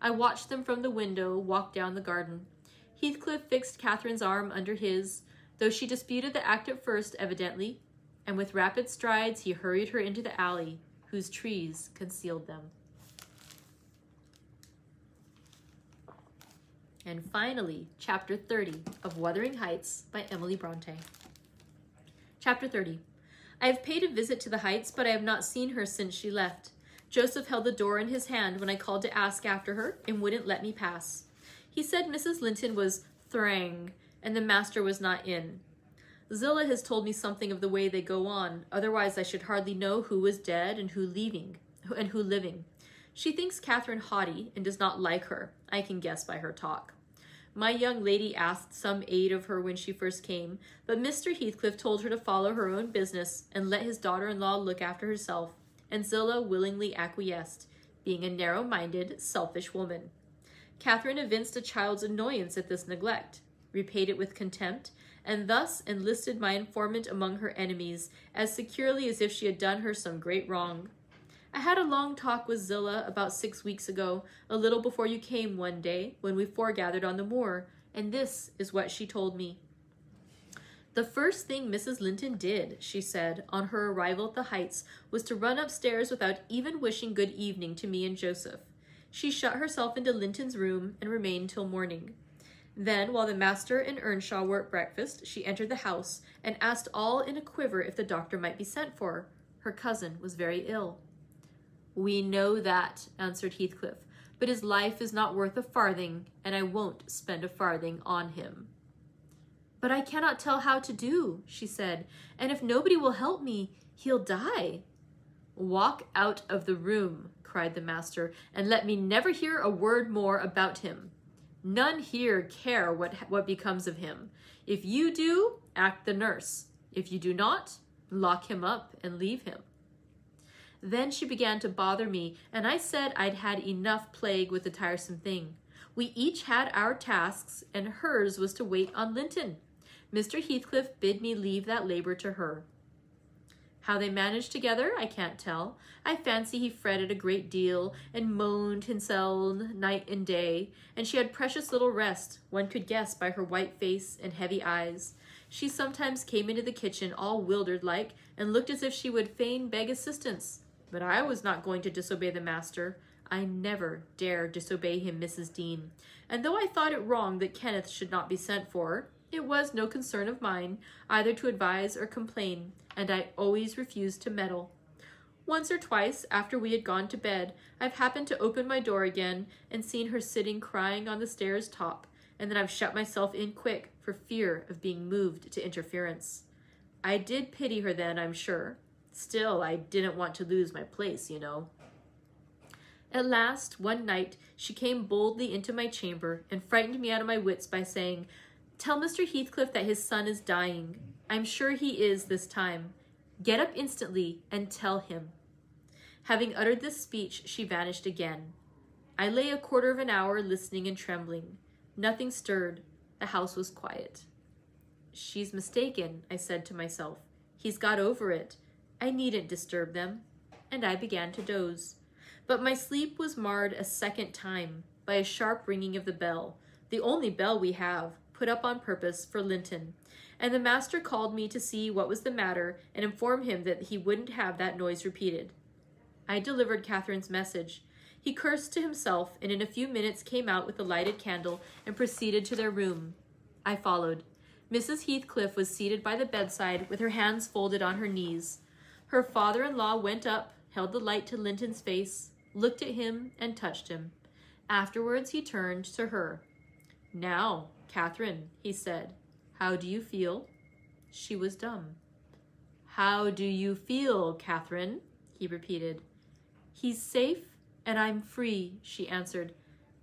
Speaker 1: I watched them from the window walk down the garden. Heathcliff fixed Catherine's arm under his, though she disputed the act at first, evidently, and with rapid strides he hurried her into the alley, whose trees concealed them. And finally, Chapter 30 of Wuthering Heights by Emily Brontë. Chapter 30. I have paid a visit to the Heights, but I have not seen her since she left. Joseph held the door in his hand when I called to ask after her and wouldn't let me pass. He said Mrs. Linton was thrang and the master was not in. Zillah has told me something of the way they go on, otherwise I should hardly know who was dead and who living. She thinks Catherine haughty and does not like her. I can guess by her talk. My young lady asked some aid of her when she first came, but Mr. Heathcliff told her to follow her own business and let his daughter-in-law look after herself, and Zillah willingly acquiesced, being a narrow-minded, selfish woman. Catherine evinced a child's annoyance at this neglect, repaid it with contempt, and thus enlisted my informant among her enemies as securely as if she had done her some great wrong. I had a long talk with Zillah about 6 weeks ago, a little before you came one day, when we foregathered on the moor, and this is what she told me. The first thing Mrs. Linton did, she said, on her arrival at the Heights, was to run upstairs without even wishing good evening to me and Joseph. She shut herself into Linton's room and remained till morning. Then, while the master and Earnshaw were at breakfast, she entered the house and asked all in a quiver if the doctor might be sent for. Her cousin was very ill. "We know that," answered Heathcliff, "but his life is not worth a farthing, and I won't spend a farthing on him." "But I cannot tell how to do," she said, "and if nobody will help me, he'll die." "Walk out of the room," cried the master, "and let me never hear a word more about him. None here care what becomes of him. If you do, act the nurse. If you do not, lock him up and leave him." Then she began to bother me, and I said I'd had enough plague with the tiresome thing. We each had our tasks, and hers was to wait on Linton. Mr. Heathcliff bid me leave that labor to her. How they managed together, I can't tell. I fancy he fretted a great deal, and moaned himself night and day, and she had precious little rest, one could guess by her white face and heavy eyes. She sometimes came into the kitchen all wildered like, and looked as if she would fain beg assistance. But I was not going to disobey the master. I never dare disobey him, Mrs. Dean. And though I thought it wrong that Kenneth should not be sent for, it was no concern of mine, either to advise or complain, and I always refused to meddle. Once or twice, after we had gone to bed, I've happened to open my door again and seen her sitting crying on the stairs top, and then I've shut myself in quick for fear of being moved to interference. I did pity her then, I'm sure. Still, I didn't want to lose my place, you know. At last, one night, she came boldly into my chamber and frightened me out of my wits by saying, "Tell Mr. Heathcliff that his son is dying. I'm sure he is this time. Get up instantly and tell him." Having uttered this speech, she vanished again. I lay a quarter of an hour listening and trembling. Nothing stirred. The house was quiet. "She's mistaken," I said to myself. "He's got over it. I needn't disturb them." And I began to doze. But my sleep was marred a second time by a sharp ringing of the bell, the only bell we have, put up on purpose for Linton, and the master called me to see what was the matter and inform him that he wouldn't have that noise repeated. I delivered Catherine's message. He cursed to himself, and in a few minutes came out with a lighted candle and proceeded to their room. I followed. Mrs. Heathcliff was seated by the bedside with her hands folded on her knees. Her father-in-law went up, held the light to Linton's face, looked at him, and touched him. Afterwards he turned to her. "Now, Catherine," he said, "how do you feel?" She was dumb. "How do you feel, Catherine?" he repeated. "He's safe, and I'm free," she answered.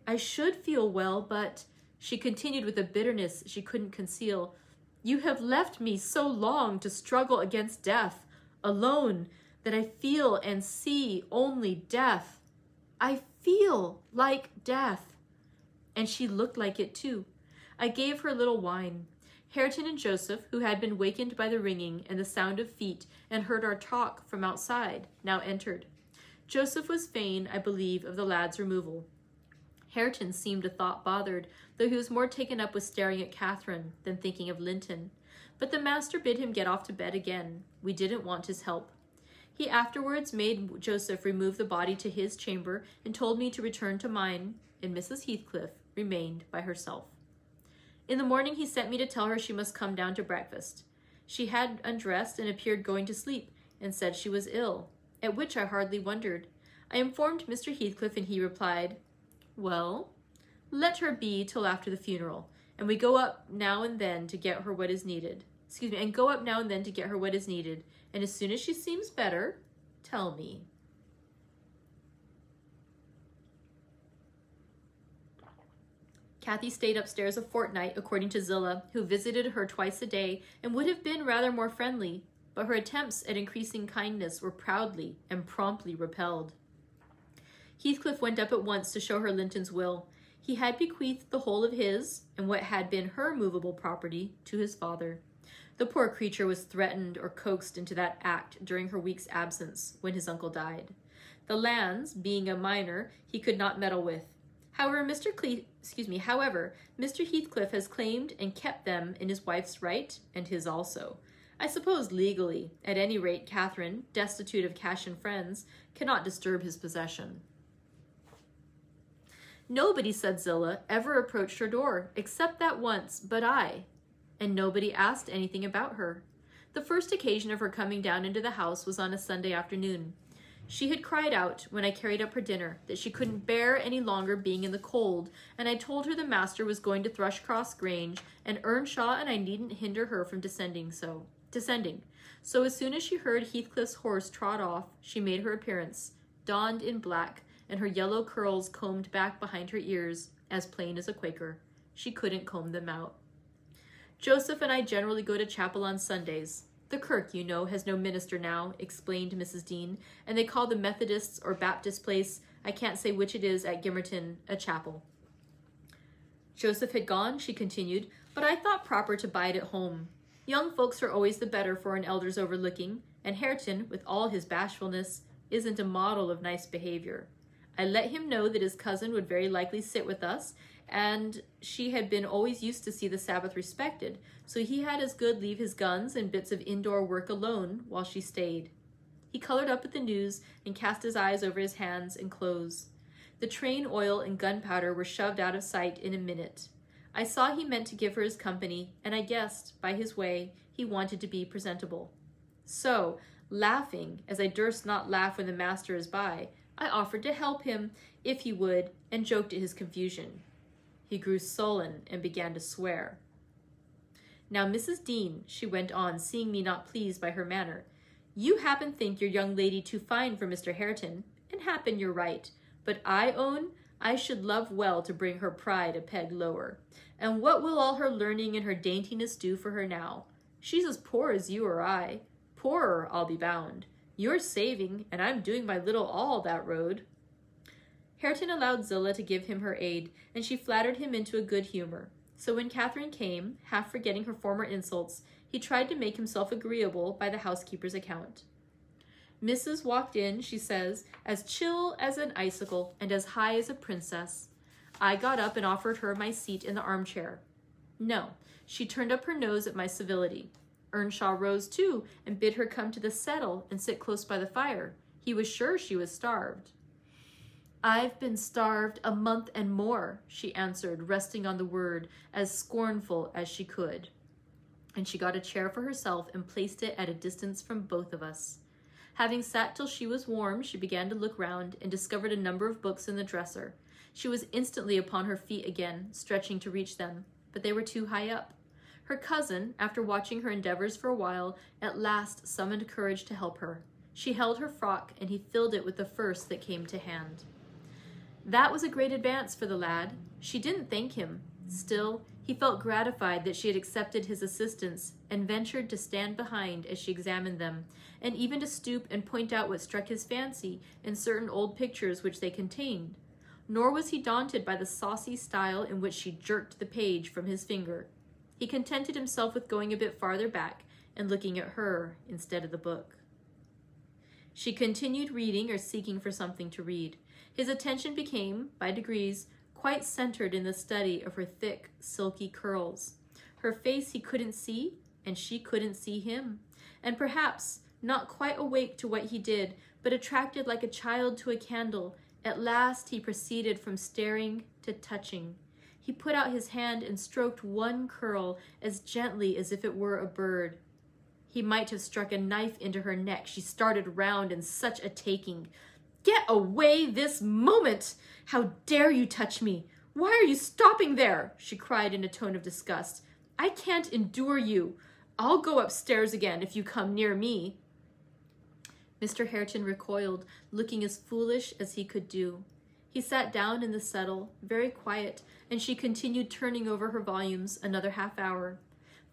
Speaker 1: "I should feel well, but," she continued with a bitterness she couldn't conceal, "you have left me so long to struggle against death, alone, that I feel and see only death. I feel like death." And she looked like it too. I gave her a little wine. Hareton and Joseph, who had been wakened by the ringing and the sound of feet and heard our talk from outside, now entered. Joseph was fain, I believe, of the lad's removal. Hareton seemed a thought bothered, though he was more taken up with staring at Catherine than thinking of Linton. But the master bid him get off to bed again. We didn't want his help. He afterwards made Joseph remove the body to his chamber and told me to return to mine, and Mrs. Heathcliff remained by herself. In the morning he sent me to tell her she must come down to breakfast. She had undressed and appeared going to sleep, and said she was ill, at which I hardly wondered. I informed Mr. Heathcliff, and he replied, "Well, let her be till after the funeral, and we go up now and then to get her what is needed. And go up now and then to get her what is needed, and as soon as she seems better, tell me." Cathy stayed upstairs a fortnight, according to Zillah, who visited her twice a day and would have been rather more friendly, but her attempts at increasing kindness were proudly and promptly repelled. Heathcliff went up at once to show her Linton's will. He had bequeathed the whole of his, and what had been her movable property, to his father. The poor creature was threatened or coaxed into that act during her week's absence, when his uncle died. The lands, being a minor, he could not meddle with. However, Mr. Heathcliff has claimed and kept them in his wife's right, and his also. I suppose legally. At any rate, Catherine, destitute of cash and friends, cannot disturb his possession. Nobody, said Zillah, ever approached her door, except that once, but I. And nobody asked anything about her. The first occasion of her coming down into the house was on a Sunday afternoon. She had cried out, when I carried up her dinner, that she couldn't bear any longer being in the cold, and I told her the master was going to Thrushcross Grange, and Earnshaw and I needn't hinder her from descending. So as soon as she heard Heathcliff's horse trot off, she made her appearance, donned in black, and her yellow curls combed back behind her ears, as plain as a Quaker. She couldn't comb them out. Joseph and I generally go to chapel on Sundays. The kirk, you know, has no minister now, explained Mrs. Dean, and they call the Methodists or Baptist place, I can't say which it is, at Gimmerton, a chapel. Joseph had gone, she continued, but I thought proper to bide at home. Young folks are always the better for an elder's overlooking, and Hareton, with all his bashfulness, isn't a model of nice behavior. I let him know that his cousin would very likely sit with us, and she had been always used to see the Sabbath respected, so he had as good leave his guns and bits of indoor work alone while she stayed. He colored up at the news and cast his eyes over his hands and clothes. The train oil and gunpowder were shoved out of sight in a minute. I saw he meant to give her his company, and I guessed, by his way, he wanted to be presentable. So, laughing, as I durst not laugh when the master is by, I offered to help him, if he would, and joked at his confusion. He grew sullen and began to swear. Now, Mrs. Dean, she went on, seeing me not pleased by her manner, you happen think your young lady too fine for Mr. Hareton, and happen you're right, but I own I should love well to bring her pride a peg lower. And what will all her learning and her daintiness do for her now? She's as poor as you or I. Poorer, I'll be bound. You're saving, and I'm doing my little all that road. Hareton allowed Zillah to give him her aid, and she flattered him into a good humor. So when Catherine came, half forgetting her former insults, he tried to make himself agreeable by the housekeeper's account. Mrs. walked in, she says, as chill as an icicle and as high as a princess. I got up and offered her my seat in the armchair. No, she turned up her nose at my civility. Earnshaw rose too and bid her come to the settle and sit close by the fire. He was sure she was starved. I've been starved a month and more, she answered, resting on the word, as scornful as she could. And she got a chair for herself and placed it at a distance from both of us. Having sat till she was warm, she began to look round and discovered a number of books in the dresser. She was instantly upon her feet again, stretching to reach them, but they were too high up. Her cousin, after watching her endeavors for a while, at last summoned courage to help her. She held her frock, and he filled it with the first that came to hand. That was a great advance for the lad. She didn't thank him. Still, he felt gratified that she had accepted his assistance and ventured to stand behind as she examined them, and even to stoop and point out what struck his fancy in certain old pictures which they contained. Nor was he daunted by the saucy style in which she jerked the page from his finger. He contented himself with going a bit farther back and looking at her instead of the book. She continued reading or seeking for something to read. His attention became, by degrees, quite centered in the study of her thick, silky curls. Her face he couldn't see, and she couldn't see him, and perhaps not quite awake to what he did, but attracted like a child to a candle. At last he proceeded from staring to touching. He put out his hand and stroked one curl as gently as if it were a bird. He might have struck a knife into her neck. She started round in such a taking. "Get away this moment! How dare you touch me? Why are you stopping there?" she cried in a tone of disgust. "I can't endure you. I'll go upstairs again if you come near me." Mr. Hareton recoiled, looking as foolish as he could do. He sat down in the settle, very quiet, and she continued turning over her volumes another half hour.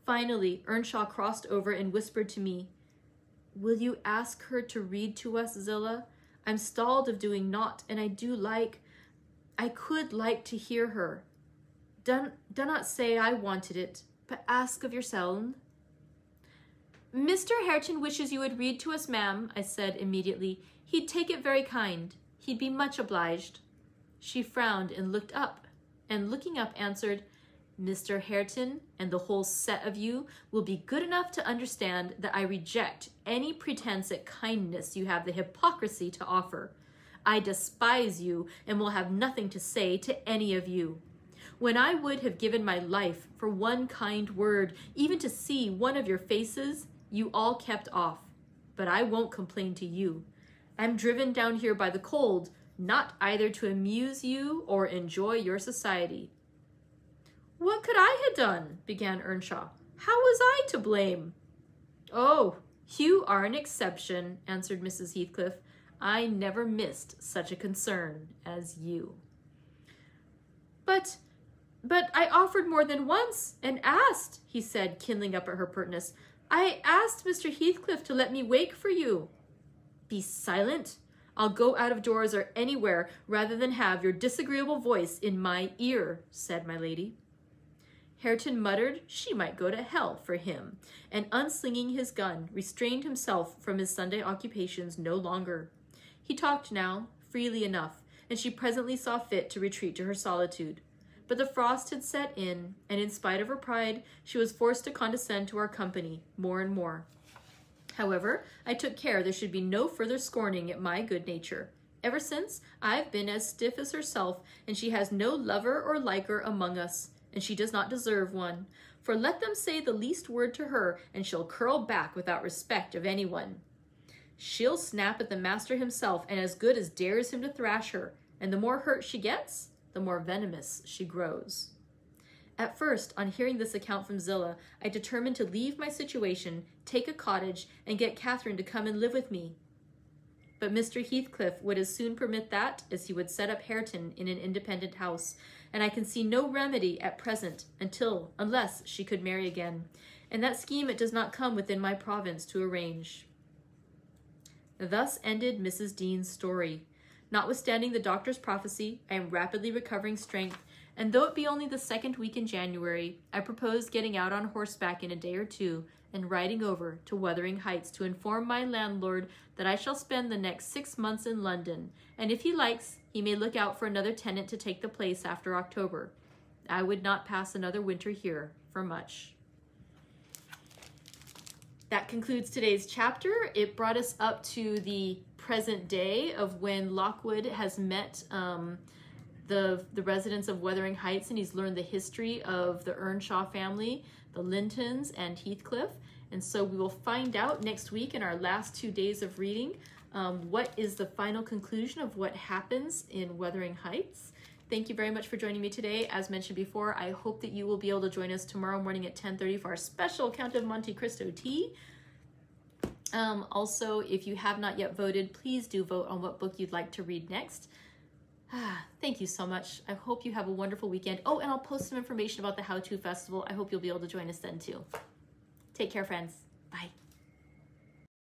Speaker 1: Finally, Earnshaw crossed over and whispered to me, "Will you ask her to read to us, Zillah? I'm stalled of doing naught, and I could like to hear her. Do not say I wanted it, but ask of yourseln." "Mr. Hareton wishes you would read to us, ma'am," I said immediately. "He'd take it very kind. He'd be much obliged." She frowned and looked up, and looking up answered, "Mr. Hareton and the whole set of you will be good enough to understand that I reject any pretense at kindness you have the hypocrisy to offer. I despise you and will have nothing to say to any of you. When I would have given my life for one kind word, even to see one of your faces, you all kept off. But I won't complain to you. I'm driven down here by the cold, not either to amuse you or enjoy your society." "What could I have done?" began Earnshaw. "How was I to blame?" "Oh, you are an exception," answered Mrs. Heathcliff. "I never missed such a concern as you." But I offered more than once and asked," he said, kindling up at her pertness. "I asked Mr. Heathcliff to let me wake for you." "Be silent. I'll go out of doors or anywhere rather than have your disagreeable voice in my ear," said my lady. Hareton muttered she might go to hell for him, and unslinging his gun, restrained himself from his Sunday occupations no longer. He talked now, freely enough, and she presently saw fit to retreat to her solitude. But the frost had set in, and in spite of her pride, she was forced to condescend to our company more and more. However, I took care there should be no further scorning at my good nature. Ever since, I've been as stiff as herself, and she has no lover or liker among us, and she does not deserve one. For let them say the least word to her, and she'll curl back without respect of anyone. She'll snap at the master himself, and as good as dares him to thrash her, and the more hurt she gets, the more venomous she grows. At first, on hearing this account from Zillah, I determined to leave my situation, take a cottage, and get Catherine to come and live with me. But Mr. Heathcliff would as soon permit that as he would set up Hareton in an independent house, and I can see no remedy at present unless she could marry again, and that scheme it does not come within my province to arrange. Thus ended Mrs. Dean's story. Notwithstanding the doctor's prophecy, I am rapidly recovering strength, and though it be only the second week in January, I propose getting out on horseback in a day or two and riding over to Wuthering Heights to inform my landlord that I shall spend the next 6 months in London, and if he likes, he may look out for another tenant to take the place after October. I would not pass another winter here for much. That concludes today's chapter. It brought us up to the present day of when Lockwood has met the residents of Wuthering Heights, and he's learned the history of the Earnshaw family, the Lintons, and Heathcliff. And so we will find out next week in our last 2 days of reading what is the final conclusion of what happens in Wuthering Heights. Thank you very much for joining me today. As mentioned before, I hope that you will be able to join us tomorrow morning at 10:30 for our special Count of Monte Cristo tea. Also, if you have not yet voted, please do vote on what book you'd like to read next. Thank you so much. I hope you have a wonderful weekend. Oh, and I'll post some information about the How To Festival. I hope you'll be able to join us then too. Take care, friends. Bye.